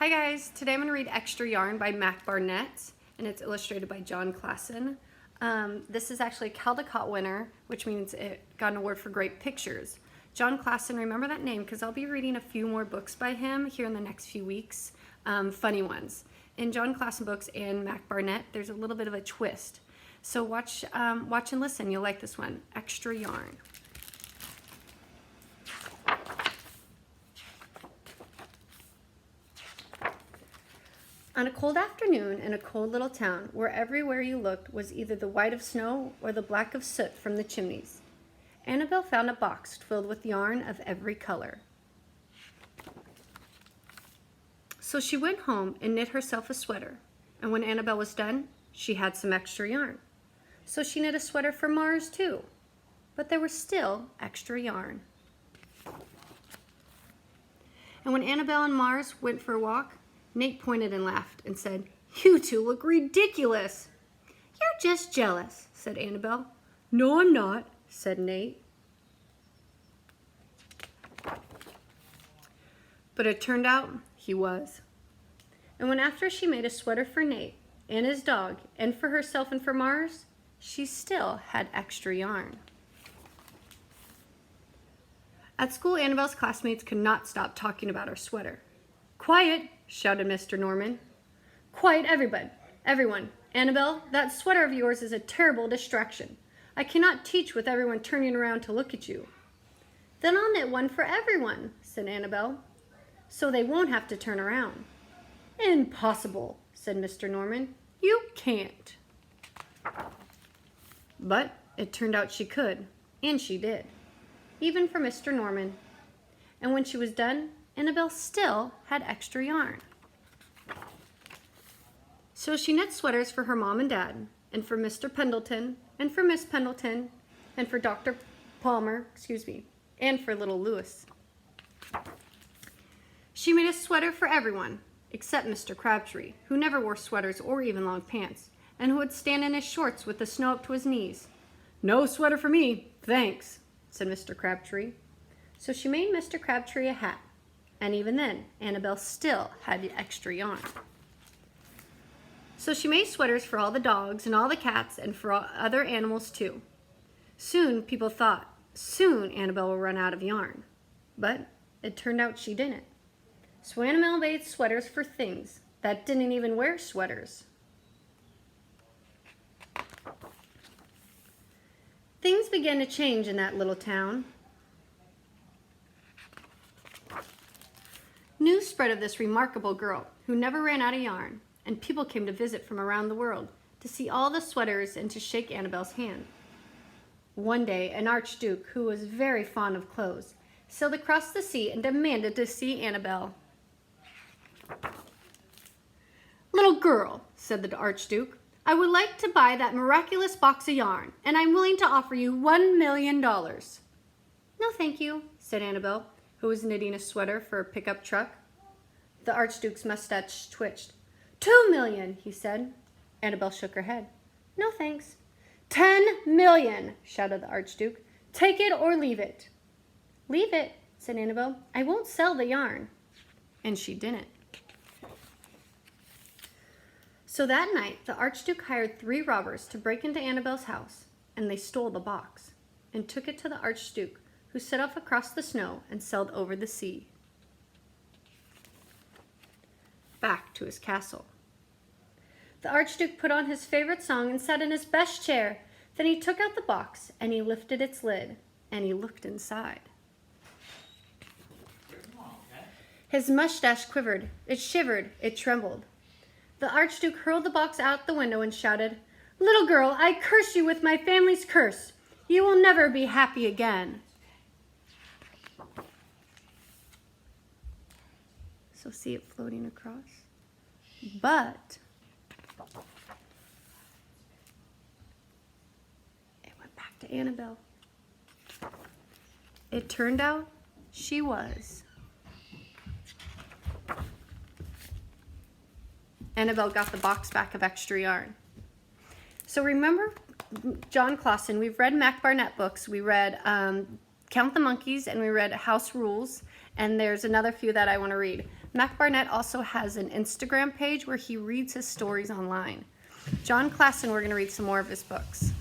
Hi guys, today I'm going to read Extra Yarn by Mac Barnett, and it's illustrated by John Klassen. This is actually a Caldecott winner, which means it got an award for great pictures. John Klassen, remember that name because I'll be reading a few more books by him here in the next few weeks, funny ones. In John Klassen books and Mac Barnett, there's a little bit of a twist. So watch and listen, you'll like this one, Extra Yarn. On a cold afternoon in a cold little town where everywhere you looked was either the white of snow or the black of soot from the chimneys, Annabelle found a box filled with yarn of every color. So she went home and knit herself a sweater, and when Annabelle was done, she had some extra yarn. So she knit a sweater for Mars too, but there was still extra yarn. And when Annabelle and Mars went for a walk, Nate pointed and laughed and said, "You two look ridiculous." "You're just jealous," said Annabelle. "No, I'm not," said Nate. But it turned out he was. And when after she made a sweater for Nate and his dog and for herself and for Mars, she still had extra yarn. At school, Annabelle's classmates could not stop talking about her sweater. "Quiet," shouted Mr. Norman. "Quiet, everyone. Annabelle, that sweater of yours is a terrible distraction. I cannot teach with everyone turning around to look at you." "Then I'll knit one for everyone," said Annabelle, "so they won't have to turn around." "Impossible," said Mr. Norman. "You can't." But it turned out she could, and she did, even for Mr. Norman. And when she was done, Annabelle still had extra yarn. So she knit sweaters for her mom and dad, and for Mr. Pendleton, and for Miss Pendleton, and for Dr. Palmer, and for little Louis. She made a sweater for everyone, except Mr. Crabtree, who never wore sweaters or even long pants, and who would stand in his shorts with the snow up to his knees. "No sweater for me, thanks," said Mr. Crabtree. So she made Mr. Crabtree a hat. And even then, Annabelle still had the extra yarn. So she made sweaters for all the dogs and all the cats and for all other animals too. People thought, soon Annabelle will run out of yarn. But it turned out she didn't. So Annabelle made sweaters for things that didn't even wear sweaters. Things began to change in that little town. News spread of this remarkable girl who never ran out of yarn, and people came to visit from around the world to see all the sweaters and to shake Annabelle's hand. One day, an archduke who was very fond of clothes sailed across the sea and demanded to see Annabelle. "Little girl," said the archduke, "I would like to buy that miraculous box of yarn, and I'm willing to offer you $1 million. "No, thank you," said Annabelle, who was knitting a sweater for a pickup truck. The archduke's mustache twitched. $2 million, he said. Annabelle shook her head. "No, thanks." $10 million, shouted the archduke. "Take it or leave it." "Leave it," said Annabelle. "I won't sell the yarn." And she didn't. So that night, the archduke hired 3 robbers to break into Annabelle's house, and they stole the box and took it to the archduke, who set off across the snow and sailed over the sea, back to his castle. The archduke put on his favorite song and sat in his best chair. Then he took out the box and he lifted its lid and he looked inside. His mustache quivered, it shivered, it trembled. The archduke hurled the box out the window and shouted, "Little girl, I curse you with my family's curse. You will never be happy again." So see it floating across. But it went back to Annabelle. It turned out she was. Annabelle got the box back of extra yarn. So remember John Klassen, we've read Mac Barnett books. We read Count the Monkeys and we read House Rules, and there's another few that I want to read. Mac Barnett also has an Instagram page where he reads his stories online. John Klassen, we're going to read some more of his books.